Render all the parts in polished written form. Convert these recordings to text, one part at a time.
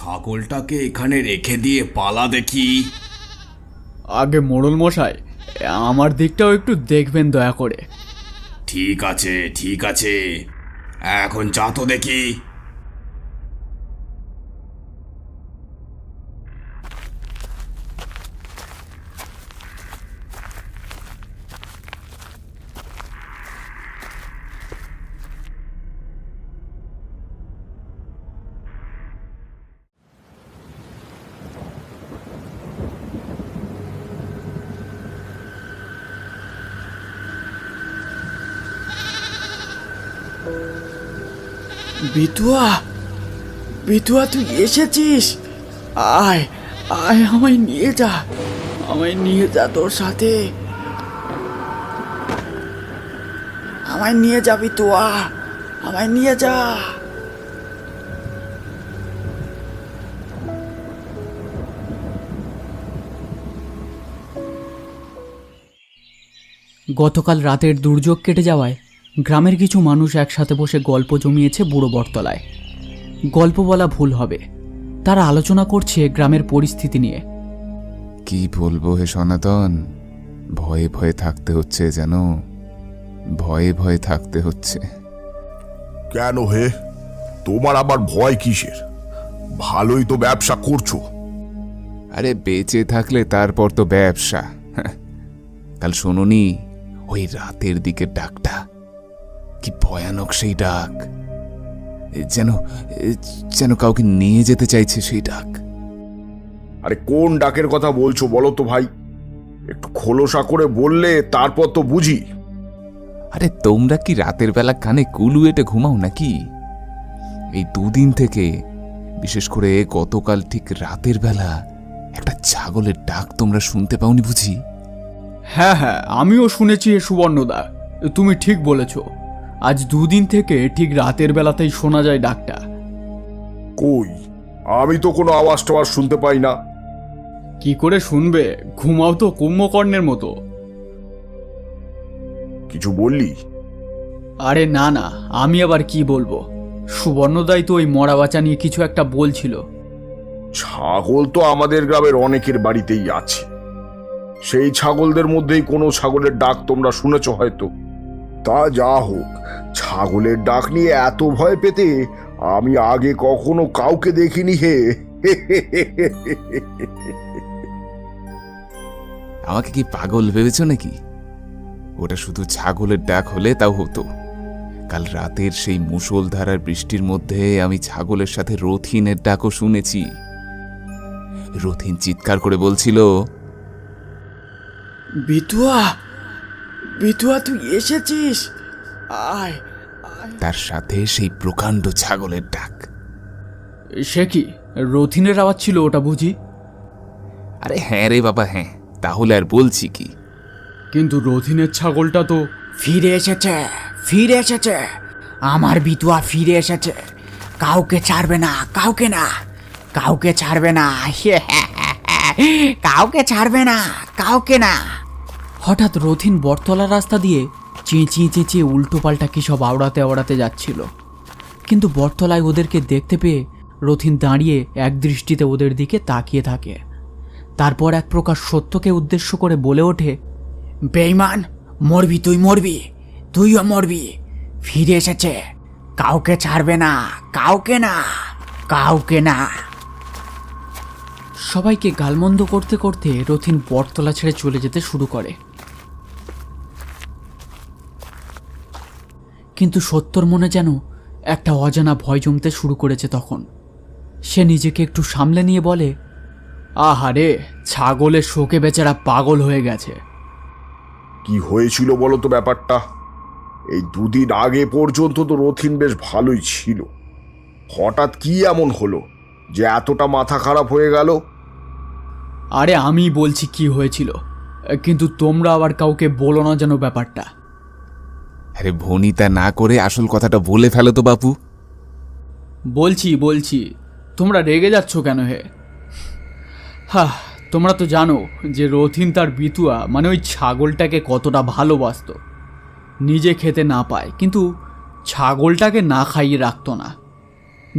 ছাগলটাকে এখানে রেখে দিয়ে পালা দেখি। আগে মোড়ল মশাই, আমার দিকটাও একটু দেখবেন দয়া করে। ঠিক আছে ঠিক আছে, এখন যা তো দেখি। বিতুয়া, বিতুয়া তুই এসেছিস? আয় আয়, আমায় নিয়ে যা, আমায় নিয়ে যা তোর সাথে, আমায় নিয়ে যা বিতুয়া, আমায় নিয়ে যা। গতকাল রাতের দুর্যোগ কেটে যাওয়ায় গ্রামের কিছু মানুষ একসাথে বসে গল্প জমিয়েছে বুড়ো বটতলায়। গল্প বলা ভুল হবে, তারা আলোচনা করছে গ্রামের পরিস্থিতি নিয়ে। কি বলবো হে সনাতন, ভয়ে ভয়ে থাকতে হচ্ছে, যেন ভয়ে ভয়ে থাকতে হচ্ছে। কেন হে, তোমার আবার ভয় কিসের? ভালোই তো ব্যবসা করছো। আরে বেঁচে থাকলে তারপর তো ব্যবসা। কাল শোনোনি ওই রাতের দিকের ডাকটা? কি ভয়ানক সেই ডাক, যেন যেন কাউকে নিয়ে যেতে চাইছে সেই ডাক। আরে কোন ডাকের কথা বলছো বলো তো ভাই, একটু খোলসা করে বললে তারপর তো বুঝি। আরে তোমরা কি রাতের বেলা কানে কুলু এটে ঘুমাও নাকি? এই দুদিন থেকে, বিশেষ করে গতকাল ঠিক রাতের বেলা একটা ছাগলের ডাক তোমরা শুনতে পাওনি বুঝি? হ্যাঁ হ্যাঁ, আমিও শুনেছি সুবর্ণদা, তুমি ঠিক বলেছ। আজ দুদিন থেকে ঠিক রাতের বেলাতেই শোনা যায় ডাকটা। কই, আমি তো কোনো আওয়াজ টাওয়াজ শুনতে পাই না। কি করে শুনবে, ঘুমাও তো কুম্ভকর্ণের মতো। কিছু বললি? আরে না না, আমি আবার কি বলবো, সুবর্ণদাই তো ওই মরা বাচ্চা নিয়ে কিছু একটা বলছিল। ছাগল তো আমাদের গ্রামের অনেকের বাড়িতেই আছে, সেই ছাগলদের মধ্যেই কোনো ছাগলের ডাক তোমরা শুনেছ হয়তো। তা যা হোক, ছাগলের ডাক নিয়ে এত ভয় পেতে আমি আগে কখনো কাউকে দেখিনি হে। আমাকে কি পাগল ভেবেছ নাকি? ওটা শুধু ছাগলের ডাক হলে তাও হতো। কাল রাতের সেই মুষলধারার বৃষ্টির মধ্যে আমি ছাগলের সাথে রথিনের ডাকও শুনেছি। রথিন চিৎকার করে বলছিল, বিতুয়া, বিতুয়া তুই এসেছিস, আয়। তার সাথে সেই প্রকাণ্ড ছাগলের ডাক। সে কি রথিনের আওয়াজ ছিল ওটা বুঝি? আরে হ্যাঁ রে বাবা হ্যাঁ, তাহলে আর বলছি কি। কিন্তু রথিনের ছাগলটা তো ফিরে এসেছে, ফিরে এসেছে, আমার বিতুয়া ফিরে এসেছে। কাউকে ছাড়বে না, কাউকে না, কাউকে ছাড়বে না, কাউকে ছাড়বে না, কাউকে না। হঠাৎ রথিন বটতলা রাস্তা দিয়ে চেঁচিয়ে চেঁচিয়ে উল্টো পাল্টা কি সব আওড়াতে আওড়াতে যাচ্ছিল। কিন্তু বটতলায় ওদেরকে দেখতে পেয়ে রথিন দাঁড়িয়ে এক দৃষ্টিতে ওদের দিকে তাকিয়ে থাকে। তারপর এক প্রকার সত্যকে উদ্দেশ্য করে বলে ওঠে, বেঈমান, মরবি, তুই মরবি, তুইও মরবি। ফিরে এসেছে, কাউকে ছাড়বে না, কাউকে না, কাউকে না। সবাইকে গালমন্দ করতে করতে রথিন বটতলা ছেড়ে চলে যেতে শুরু করে। কিন্তু সত্যর মনে যেন একটা অজানা ভয় জমতে শুরু করেছে তখন। সে নিজেকে একটু সামলে নিয়ে বলে, আহারে, ছাগলের শোকে বেচারা পাগল হয়ে গেছে। কি হয়েছিল বলো তো ব্যাপারটা? এই দুদিন আগে পর্যন্ত তো রথিন বেশ ভালোই ছিল, হঠাৎ কি এমন হলো যে এতটা মাথা খারাপ হয়ে গেল? আরে আমি বলছি কি হয়েছিল, কিন্তু তোমরা আবার কাউকে বলো না যেন ব্যাপারটা। আরে ভনিতা না করে আসল কথাটা বলে ফেলো তো বাপু। বলছি বলছি, তোমরা রেগে যাচ্ছ কেন হে? হ্যাঁ, তোমরা তো জানো যে রথিন তার বিতুয়া মানে ওই ছাগলটাকে কতটা ভালোবাসত। নিজে খেতে না পায় কিন্তু ছাগলটাকে না খাইয়ে রাখতো না।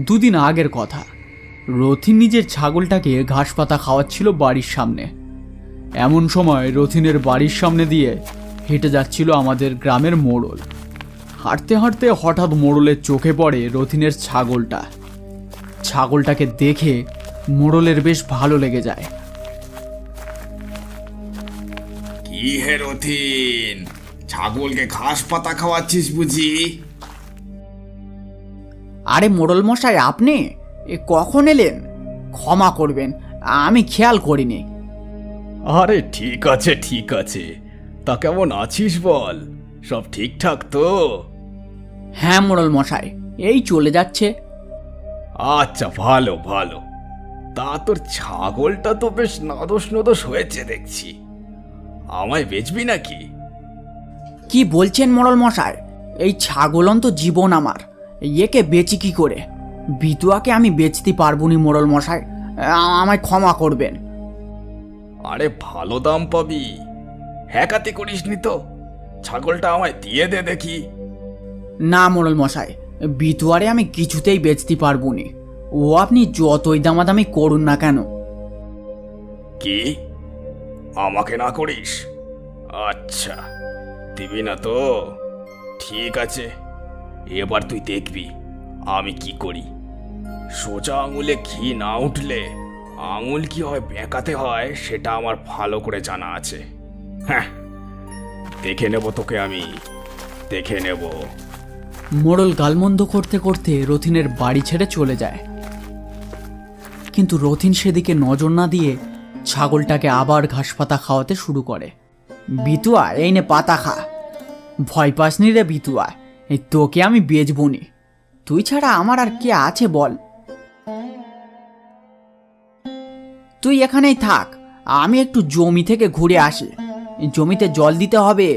দুদিন আগের কথা, রথিন নিজের ছাগলটাকে ঘাস পাতা খাওয়াচ্ছিল বাড়ির সামনে। এমন সময় রথিনের বাড়ির সামনে দিয়ে হেঁটে যাচ্ছিল আমাদের গ্রামের মোড়ল। হাঁটতে হাঁটতে হঠাৎ মোড়লের চোখে পড়ে রথিনের ছাগলটা। ছাগলটাকে দেখে মোড়লের বেশ ভালো লেগে যায়। কি হে রথিন, ছাগলকে ঘাস পাতা খাওয়াচ্ছিস বুঝি? আরে মোড়ল মশাই, আপনি কখন এলেন? ক্ষমা করবেন, আমি খেয়াল করিনি। আরে ঠিক আছে ঠিক আছে, তা কেমন আছিস বল? সব ঠিকঠাক তো? হ্যাঁ মোড়ল মশাই, এই চলে যাচ্ছে। আচ্ছা, ভালো ভালো। তা তোর ছাগলটা তো বেশ নাদোষ নদোষ হয়েছে দেখছি, আমায় বেচবি নাকি? কি বলছেন মোড়ল মশাই? এই ছাগলন তো জীবন আমার, একে বেচি কি করে? বিতুয়াকে আমি বেচতে পারবো নি মোড়ল মশাই, আমায় ক্ষমা করবেন। আরে ভালো দাম পাবি, হ্যাকাতি করিসনি তো? ছাগলটা আমায় দিয়ে দে দেখি। না মোড়ল মশাই, বিতুয়ারে আমি কিছুতেই বেচতে পারবো নি, ও আপনি যতই দামাদামি করুন না কেন। কি, আমাকে না করিস? আচ্ছা, দিবি না তো? ঠিক আছে, এবার তুই দেখবি আমি কি করি। সোজা আঙুলে ঘি না উঠলে আঙুল কি হয় বেঁকাতে হয় সেটা আমার ভালো করে জানা আছে। হ্যাঁ, দেখে নেব তোকে আমি, দেখে নেব। মোড়ল গালমন্দ করতে করতে রথিনের বাড়ি ছেড়ে চলে যায়। কিন্তু রথিন সেদিকে নজর না দিয়ে ছাগলটাকে আবার ঘাস পাতা খাওয়াতে শুরু করে। বিতুয়া, এই নে পাতা খা। ভয় পাসনি রে বিতুয়া, এই তোকে আমি বেচবো নি। তুই ছাড়া আমার আর কে আছে বল? তুই এখানেই থাক, আমি একটু জমি থেকে ঘুরে আসি। জমিতে জল দিতে হবে,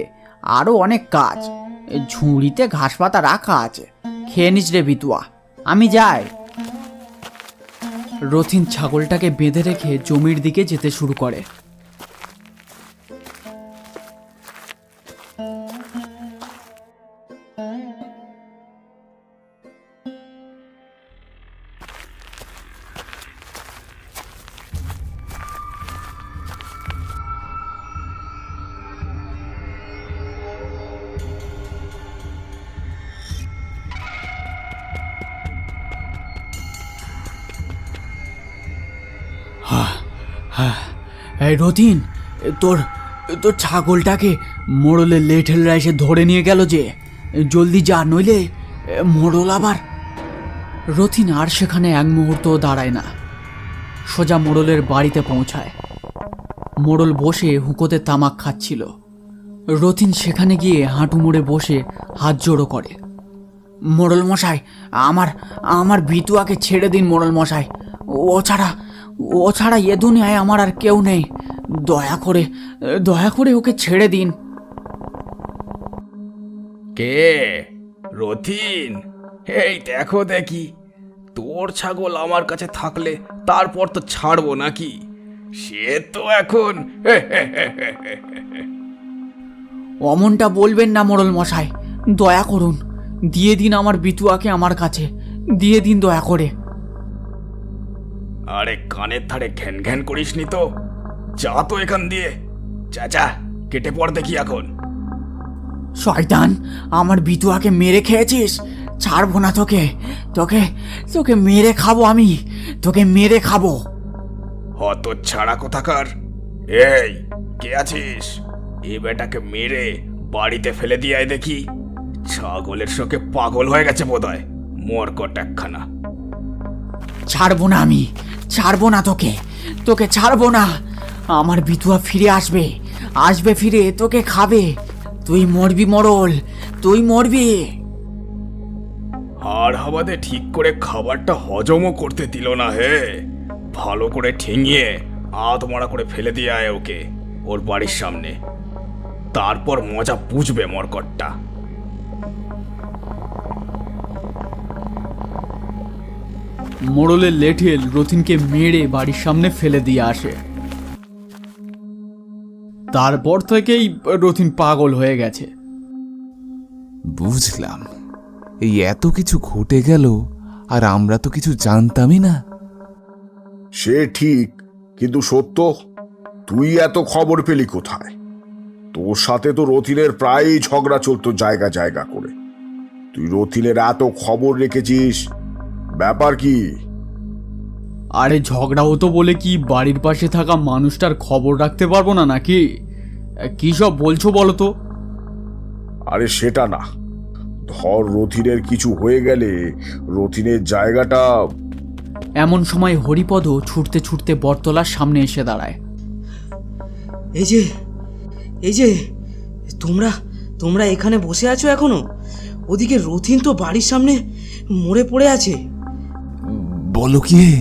আরো অনেক কাজ। ঝুড়িতে ঘাস পাতা রাখা আছে, খেয়ে নিস রে বিতুয়া, আমি যাই। রথিন ছাগলটাকে বেঁধে রেখে জমির দিকে যেতে শুরু করে। এই রথিন, তোর তোর ছাগলটাকে মোড়লের লেঠেলরা এসে ধরে নিয়ে গেল যে, জলদি যা, নইলে মোড়ল আবার। রথিন আর সেখানে এক মুহূর্ত দাঁড়ায় না, সোজা মোড়লের বাড়িতে পৌঁছায়। মোড়ল বসে হুঁকোতে তামাক খাচ্ছিল। রথিন সেখানে গিয়ে হাঁটু মুড়ে বসে হাত জোড়ো করে। মোড়ল মশাই, আমার আমার বিতুয়াকে ছেড়ে দিন মোড়ল মশাই, ও ছাড়া এ দুনিয়ায় আমার আর কেউ নেই। দয়া করে ওকে ছেড়ে দিন। কে? রথিন, এই দেখো দেখি, তোর ছাগল আমার কাছে থাকলে তারপর তো ছাড়বো নাকি? সে তো এখন অমনটা বলবেন না মোড়ল মশাই, দয়া করুন, দিয়ে দিন আমার বিতুয়াকে আমার কাছে, দিয়ে দিন দয়া করে। আরে কানের ধারে ঘ্যান ঘ্যান করিসনি তো, যা তো এখান দিয়ে, চাচা কেটে পড় দেখি এখন। শয়তান, আমার বিতুয়াকে মেরে খেয়েছিস, ছাড়বো না তোকে, তোকে তোকে মেরে খাবো, আমি তোকে মেরে খাবো। হত ছাড়া কোথাকার! এই, কে আছিস? এই বেটাকে মেরে বাড়িতে ফেলে দিয়ে আয় দেখি। ছাগলের শোকে পাগল হয়ে গেছে বোধহয়, মরকট একখানা। ছাড়বো না, আমি ছাড়বো না তোকে, তোকে ছাড়বো না। আমার বিতুয়া ফিরে আসবে ফিরে, তোকে খাবে। তুই মরবি মোড়ল, তুই মরবি। আর হাবাদে ঠিক করে খাবারটা হজমও করতে দিল না হে। ভালো করে ঠেঙিয়ে আধ মরা করে ফেলে দিয়ে আয় ওকে ওর বাড়ির সামনে, তারপর মজা বুঝবে মরকটটা। মোড়লের লেঠেল রথিনকে মেরে বাড়ির সামনে ফেলে দিয়ে আসে। তারপর থেকেই রথিন পাগল হয়ে গেছে। বুঝলাম, এই এত কিছু ঘটে গেল আর আমরা তো কিছু জানতামই না। সে ঠিক, কিন্তু সত্য, তুই এত খবর পেলি কোথায়? তোর সাথে তো রথিনের প্রায়ই ঝগড়া চলতো জায়গা জায়গা করে। তুই রথিনের এত খবর রেখেছিস, ব্যাপার কি? আরে ঝগড়া হতো বলে কি বাড়ির পাশে থাকা মানুষটার খবর রাখতে পারবো না নাকি? কি সব বলছো বলো তো? আরে সেটা না, ধর রথিনের কিছু হয়ে গেলে রথিনের জায়গাটা। এমন সময় হরিপদ ছুটতে ছুটতে বটতলার সামনে এসে দাঁড়ায়। এই যে তোমরা তোমরা এখানে বসে আছো এখনো? ওদিকে রথিন তো বাড়ির সামনে মরে পড়ে আছে। বলো কি হে?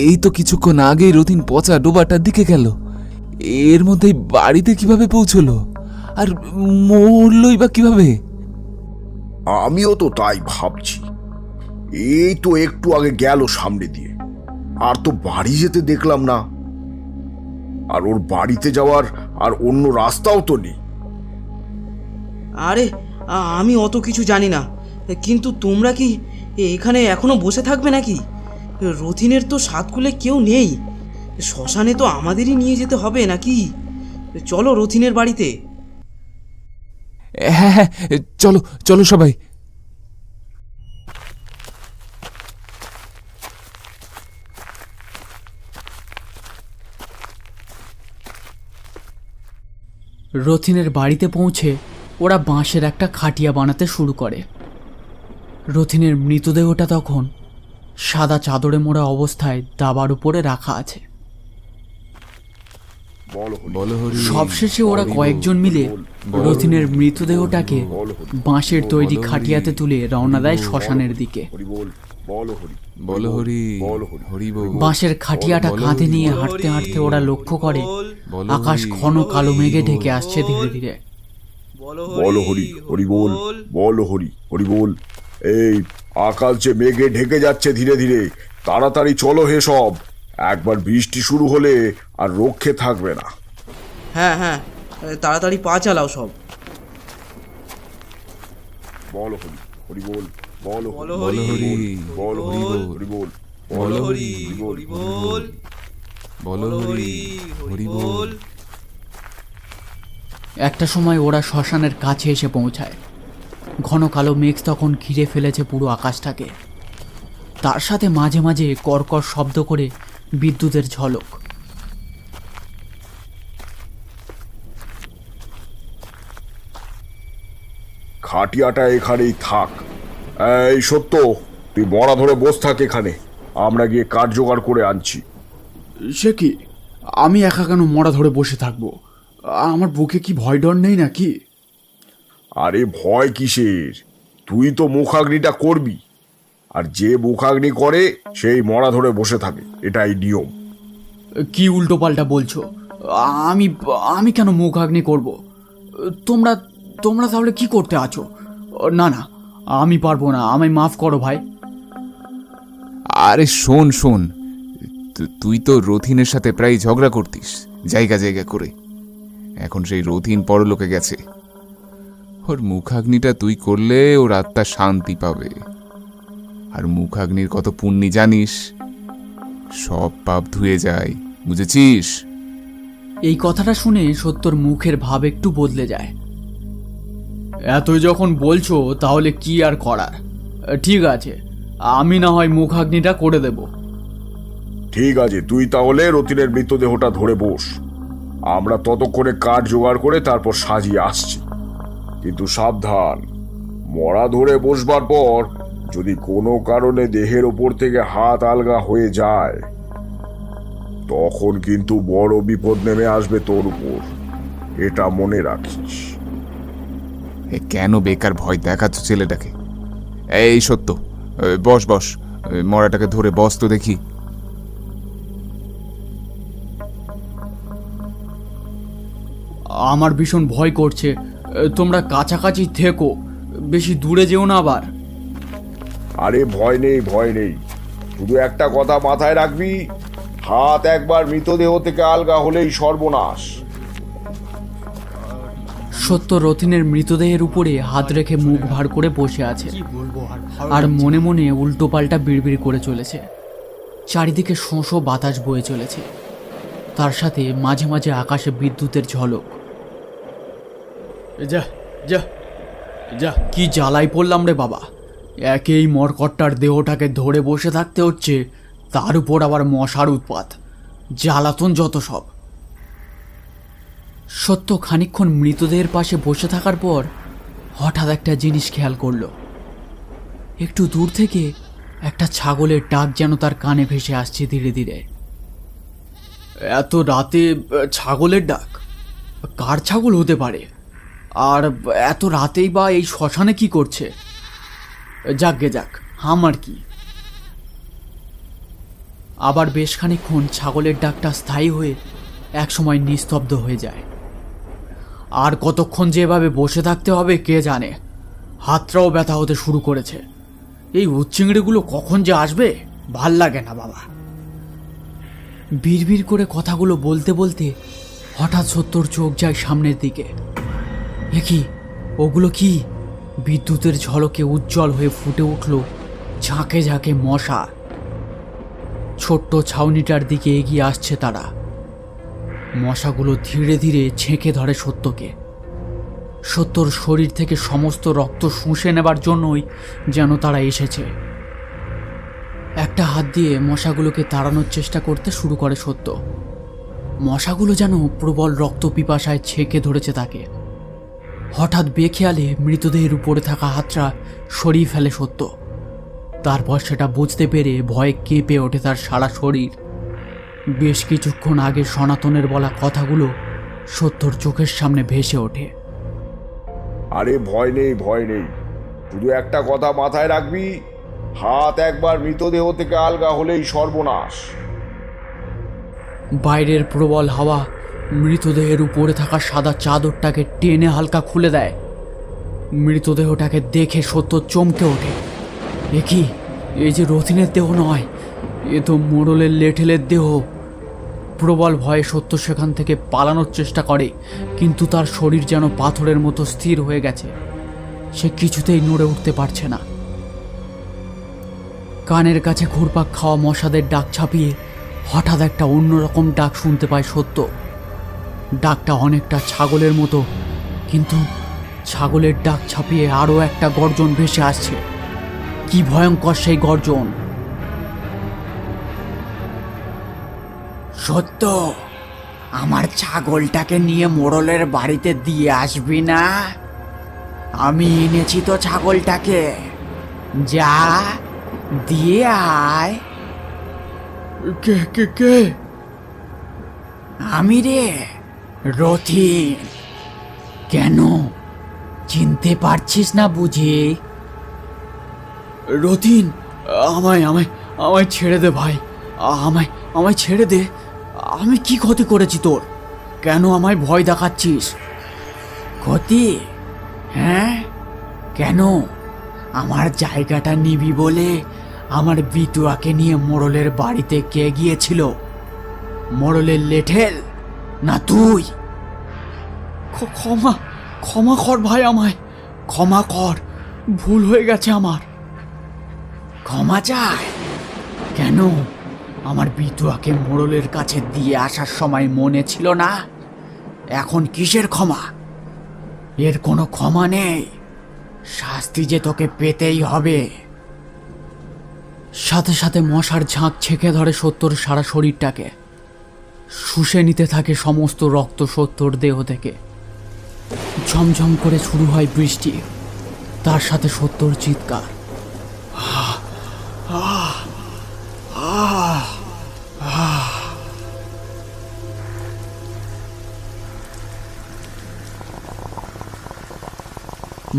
এই তো কিছুক্ষণ আগেই রথিন পচা ডোবাটার দিকে গেল, এর মধ্যেই বাড়িতে কিভাবে পৌঁছলো? আর মরলই বা কিভাবে? আমিও তো তাই ভাবছি। এই তো একটু আগে গেল সামনে দিয়ে, আর তো বাড়ি যেতে দেখলাম না। আর ওর বাড়িতে যাওয়ার আর অন্য রাস্তাও তো নেই। আরে আমি অত কিছু জানি না, কিন্তু তোমরা কি এখানে এখনো বসে থাকবে নাকি? রথিনের তো সাতকুলে কেউ নেই, শ্মশানে তো আমাদেরই নিয়ে যেতে হবে নাকি? চলো রথিনের বাড়িতে। হ্যাঁ হ্যাঁ, চলো চলো সবাই। রথিনের বাড়িতে পৌঁছে ওরা বাঁশের একটা খাটিয়া বানাতে শুরু করে। রথিনের মৃতদেহটা তখন সাদা চাদরে মোড়া অবস্থায় দাবার উপরে রাখা আছে। বলো হরি। সবশেষে ওরা কয়েকজন মিলে রথিনের মৃতদেহটাকে বাঁশের তৈরি খাটিয়াতে তুলে রওনা দেয় শ্মশানের দিকে। বলো হরি। হরি বল। বাঁশের খাটিয়াটা কাঁধে নিয়ে হাঁটতে হাঁটতে ওরা লক্ষ্য করে আকাশ ঘন কালো মেঘে ঢেকে আসছে ধীরে ধীরে। বলো হরি, হরি বল, বলো হরি, হরি বল। এই আকাশ যে মেঘে ঢেকে যাচ্ছে ধীরে ধীরে, তাড়াতাড়ি চলো হে সব। একবার বৃষ্টি শুরু হলে আর রক্ষে থাকবে না। হ্যাঁ হ্যাঁ, তাড়াতাড়ি পা চালাও সব। বলো হরি, হরি বল, বলো বলো বলো হরি। বলো হরি বল, হরি বল, বলো হরি, হরি বল, বলো হরি। হরি বল। একটা সময় ওরা শ্মশানের কাছে এসে পৌঁছায়। ঘন কালো মেঘ তখন ঘিরে ফেলেছে পুরো আকাশটাকে। তার সাথে মাঝে মাঝে কর্কর শব্দ করে বিদ্যুতের ঝলক। খাটিয়াটা এখানেই থাক। এই সত্য, তুই বড়া ধরে বস থাক এখানে, আমরা গিয়ে কাঠ জোগাড় করে আনছি। সে কি, আমি একা কেন মরা ধরে বসে থাকবো? আমার বুকে কি ভয় ডর নেই নাকি? আরে ভয় কিসের, তুই তো মুখাগ্নিটা করবি, আর যে মুখাগ্নি করে সেই মরা ধরে বসে থাকে, এটাই নিয়ম। কি উল্টো পাল্টা বলছো? আমি আমি কেন মুখাগ্নি করব? তোমরা তোমরা তাহলে কি করতে আছো? না না, আমি পারবো না, আমায় মাফ করো ভাই। আরে শোন শোন, তুই তো রথিনের সাথে প্রায় ঝগড়া করতিস জায়গা জায়গা করে। এখন সেই রথিন পরলোকে গেছে, ওর মুখাগ্নিটা তুই করলে ওর আত্মা শান্তি পাবে। আর মুখাগ্নির কত পুণ্যি জানিস? সব পাপ ধুয়ে যায়, বুঝেছিস? এই কথাটা শুনে সত্যর মুখের ভাব একটু বদলে যায়। এতই যখন বলছো তাহলে কি আর করার। ঠিক আছে, আমি না হয় মুখাগ্নিটা করে দেব। ঠিক আছে, তুই তাহলে রতিনের মৃতদেহটা ধরে বস, আমরা ততক্ষণে কাঠ জোগাড় করে তারপর সাজিয়ে আসছি। কিন্তু সাবধান, মরা ধরে বসবার পর যদি কোনো কারণে দেহের ওপর থেকে হাত আলগা হয়ে যায়, তখন কিন্তু বড় বিপদ নেমে আসবে তোর উপর, এটা মনে রাখিস। কেন বেকার ভয় দেখাচ্ছ ছেলেটাকে? এই সত্য, বস বস, মরাটাকে ধরে বস তো দেখি। আমার ভীষণ ভয় করছে, তোমরা কাছাকাছি থেকো, বেশি দূরে যেও না আবার। আরে ভয় নেই, ভয় নেই, শুধু একটা কথা মাথায় রাখবি, হাত একবার মৃতদেহ থেকে আলগা হলেই সর্বনাশ। সত্য রতিনের মৃতদেহের উপরে হাত রেখে মুখ ভার করে বসে আছে আর মনে মনে উল্টোপাল্টা বিড়বিড় করে চলেছে। চারিদিকে শোঁ শোঁ বাতাস বয়ে চলেছে, তার সাথে মাঝে মাঝে আকাশে বিদ্যুতের ঝলক। যা যা যা, কি জ্বালাই পড়লাম রে বাবা। একেই মরকট্টার দেহটাকে ধরে বসে থাকতে হচ্ছে, তার উপর আবার মশার উৎপাত, জ্বালাতন যত সব। সত্য খানিকক্ষণ মৃতদেহের পাশে বসে থাকার পর হঠাৎ একটা জিনিস খেয়াল করলো। একটু দূর থেকে একটা ছাগলের ডাক যেন তার কানে ভেসে আসছে ধীরে ধীরে। এত রাতে ছাগলের ডাক? কার ছাগল হতে পারে? আর এত রাতেই বা এই শ্মশানে কি করছে? যাকগে যাক, আমার কি। আবার বেশ খানিকক্ষণ ছাগলের ডাকটা স্থায়ী হয়ে একসময় নিস্তব্ধ হয়ে যায়। আর কতক্ষণ যে এভাবে বসে থাকতে হবে কে জানে। হাতটাও ব্যথা হতে শুরু করেছে। এই উচ্চিংড়িগুলো কখন যে আসবে ভাল লাগে না বাবা। বিড়বিড় করে কথাগুলো বলতে বলতে হঠাৎ সত্যর চোখ যায় সামনের দিকে। এ কি, ওগুলো কি? বিদ্যুতের ঝলকে উজ্জ্বল হয়ে ফুটে উঠল ঝাঁকে ঝাঁকে মশা। ছোট্ট ছাউনিটার দিকে এগিয়ে আসছে তারা। মশাগুলো ধীরে ধীরে ছেঁকে ধরে সত্যকে। সত্যর শরীর থেকে সমস্ত রক্ত শুষে নেবার জন্যই যেন তারা এসেছে। একটা হাত দিয়ে মশাগুলোকে তাড়ানোর চেষ্টা করতে শুরু করে সত্য। মশাগুলো যেন প্রবল রক্ত পিপাসায় ছেঁকে ধরেছে তাকে। হঠাৎ বেখেয়ালে মৃতদেহের উপরে থাকা হাতটা সরিয়ে ফেলে সত্য। তারপর সেটা বুঝতে পেরে ভয়ে কেঁপে ওঠে তার সারা শরীর। বেশ কিছুক্ষণ আগে সনাতনের বলা কথাগুলো সত্যর চোখের সামনে ভেসে ওঠে। আরে ভয় নেই, ভয় নেই, শুধু একটা কথা মাথায় রাখবি, হাত একবার মৃতদেহ থেকে আলগা হলেই সর্বনাশ। বাইরের প্রবল হাওয়া মৃতদেহের উপরে থাকা সাদা চাদরটাকে টেনে হালকা খুলে দেয়। মৃতদেহটাকে দেখে সত্য চমকে ওঠে। এ কি, এই যে রথিনের দেহ নয়, এ তো মোড়লের লেঠেলের দেহ। প্রবল ভয়ে সত্য সেখান থেকে পালানোর চেষ্টা করে, কিন্তু তার শরীর যেন পাথরের মতো স্থির হয়ে গেছে। সে কিছুতেই নড়ে উঠতে পারছে না। কানের কাছে ঘুরপাক খাওয়া মশাদের ডাক ছাপিয়ে হঠাৎ একটা অন্যরকম ডাক শুনতে পায় সত্য। ডাকটা অনেকটা ছাগলের মতো, কিন্তু ছাগলের ডাক ছাপিয়ে আরও একটা গর্জন ভেসে আসছে। কি ভয়ঙ্কর সেই গর্জন! সত্য, আমার ছাগলটাকে নিয়ে মোড়লের বাড়িতে দিয়ে আসবি না? আমি এনেছি তো ছাগলটাকে, যা দিয়ে আয়। কে কে কে? আমি রে, রথিন। কেন, চিনতে পারছিস না বুঝি? রথিন, আমায় আমায় আমায় ছেড়ে দে ভাই, আমায় আমায় ছেড়ে দে। আমি কি ক্ষতি করেছি তোর? কেন আমায় ভয় দেখাচ্ছিস? ক্ষতি? হ্যাঁ, কেন? আমার জায়গাটা নিবি বলে আমার বিটুয়াকে নিয়ে মোড়লের বাড়িতে কে গিয়েছিল? মোড়লের লেঠেল না তুই? ক্ষমা ক্ষমা কর ভাই, আমায় ক্ষমা কর, ভুল হয়ে গেছে আমার। ক্ষমা চায়? কেন? আমার বিটুয়াকে মোড়লের কাছে দিয়ে আসার সময় মনে ছিল না? এখন কিসের ক্ষমা? এর কোনো ক্ষমা নেই, শাস্তি যে তোকে পেতেই হবে। সাথে সাথে মশার ঝাঁক ছেঁকে ধরে সত্যর সারা শরীরটাকে। শুষে নিতে থাকে সমস্ত রক্ত সত্যর দেহ থেকে। ঝমঝম করে শুরু হয় বৃষ্টি, তার সাথে সত্যর চিৎকার।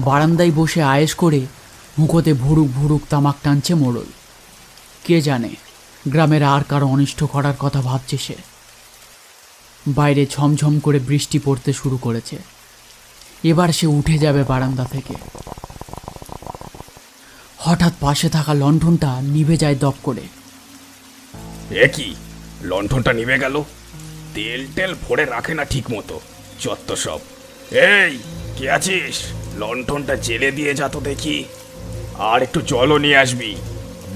বারান্দায় বসে আয়েশ করে মুখোতে ভুরুক ভুরুক তামাক টানছে মোড়ল। কে জানে গ্রামের আর কারো অনিষ্ট করার কথা ভাবছে সে। বাইরে ঝমঝম করে বৃষ্টি পড়তে শুরু করেছে। এবার সে উঠে যাবে বারান্দা থেকে। হঠাৎ পাশে থাকা লণ্ঠনটা নিভে যায় দপ করে। এ কি, লণ্ঠনটা নিভে গেল? তেল টেল ভরে রাখে না ঠিক মতো, যত সব। এই, কে আছিস? লণ্ঠনটা জেলে দিয়ে যা তো দেখি। আর একটু জলও নিয়ে আসবি,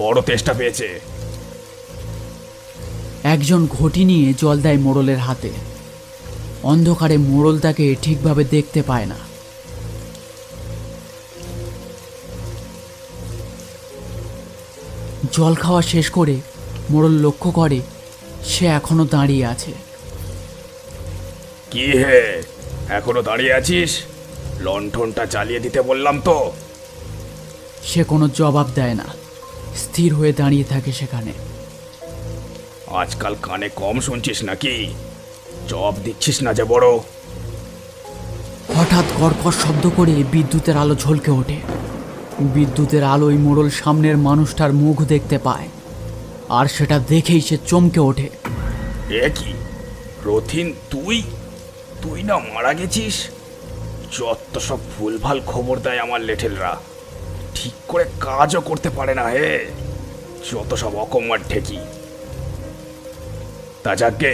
বড় তেষ্টা পেয়েছে। একজন ঘটি নিয়ে জল দেয় মোড়লের হাতে। অন্ধকারে মোড়ল তাকে ঠিকভাবে দেখতে পায় না। জল খাওয়া শেষ করে মোড়ল লক্ষ্য করে সে এখনো দাঁড়িয়ে আছে। কি হে, এখনো দাঁড়িয়ে আছিস? লণ্ঠনটা জ্বালিয়ে দিতে বললাম তো। সে কোনো জবাব দেয় না, স্থির হয়ে দাঁড়িয়ে থাকে সেখানে। আজকাল কানে কম শুনছিস নাকি? জবাব দিচ্ছিস না যে বড়। হঠাৎ কর্কশ শব্দ করে বিদ্যুতের আলো ঝলকে ওঠে। বিদ্যুতের আলোয় মোড়ল সামনের মানুষটার মুখ দেখতে পায়, আর সেটা দেখেই সে চমকে ওঠে। এ কি রথিন, তুই তুই না মারা গেছিস? যত সব ভুলভাল খবর দেয় আমার লেঠেলরা, ঠিক করে কাজও করতে পারে না হে। যত সব অকম্মার ঠেকি। তা যাকে,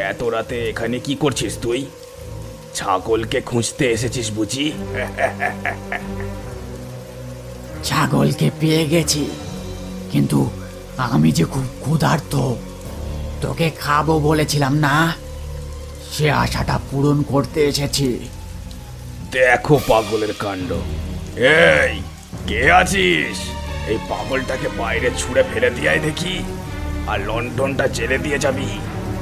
এত রাতে এখানে কি করছিস তুই? ছাগলকে খুঁজতে এসেছিস বুঝি? ছাগলকে পেয়ে গেছি, কিন্তু আমি যে খুব ক্ষুধার্ত, তোকে খাবো বলেছিলাম না, সে আশাটা পূরণ করতে এসেছি। দেখো পাগলের কাণ্ড। এই, কে আছিস? এই পাগলটাকে বাইরে ছুঁড়ে ফেলে দিয়াই দেখি, আর লণ্ঠনটা জেলে দিয়ে যাবি।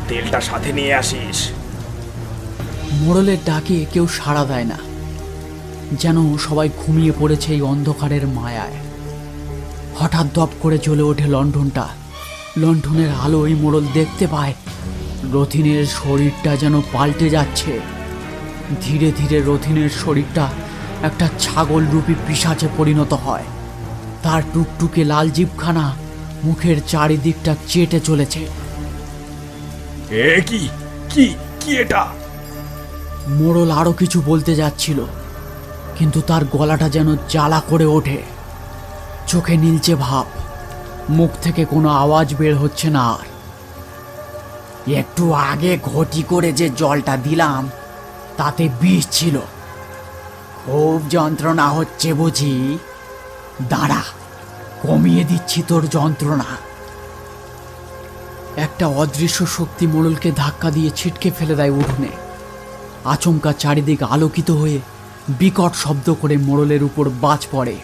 তেলটা সাথে নিয়ে আসিস। মোড়লের ডাকে কেউ সাড়া দেয় না, যেন সবাই ঘুমিয়ে পড়েছে এই অন্ধকারের মায়ায়। হঠাৎ দপ করে জ্বলে ওঠে লণ্ঠনটা। লণ্ঠনের আলোয় মোড়ল দেখতে পায় রথিনের শরীরটা যেন পাল্টে যাচ্ছে। ধীরে ধীরে রথিনের শরীরটা একটা ছাগলরূপী পিশাচে পরিণত হয়। তার টুকটুকে লাল জিভখানা মুখের চারিদিকটা চেটে চলেছে। এ কি কি কি এটা? মোড়ল আরো কিছু বলতে যাচ্ছিল, কিন্তু তার গলাটা যেন জ্বালা করে ওঠে। চোখে নীলচে ভাব, মুখ থেকে কোনো আওয়াজ বের হচ্ছে না। আর একটু আগে ঘটি করে যে জলটা দিলাম তাতে বিষ ছিল। খুব যন্ত্রণা হচ্ছে বুঝি? দাঁড়া, কমিয়ে দিচ্ছি তোর যন্ত্রণা। একটা অদৃশ্য শক্তি মোড়লকে ধাক্কা দিয়ে ছিটকে ফেলে দেয় উঠোনে। আচমকা চারিদিক আলোকিত হয়ে বিকট শব্দ করে মোড়লের উপর বাজ পড়ে।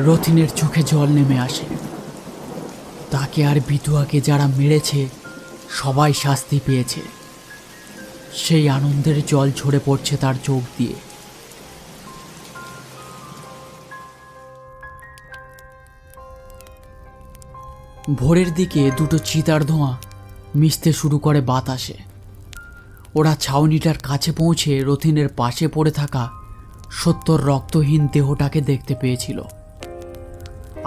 রথিনের চোখে জল নেমে আসে। তাকে আর বিধুয়াকে যারা মেরেছে সবাই শাস্তি পেয়েছে। সেই আনন্দের জল ঝরে পড়ছে তার চোখ দিয়ে। ভোরের দিকে দুটো চিতার ধোঁয়া মিশতে শুরু করে বাতাসে। ওরা ছাউনিটার কাছে পৌঁছে রথিনের পাশে পড়ে থাকা সত্যর রক্তহীন দেহটাকে দেখতে পেয়েছিল।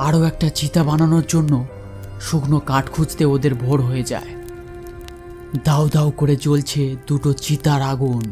আরও একটা চিতা বানানোর জন্য শুকনো কাঠ খুঁজতে ওদের ভোর হয়ে যায়। দাউ দাউ করে জ্বলছে দুটো চিতার আগুন।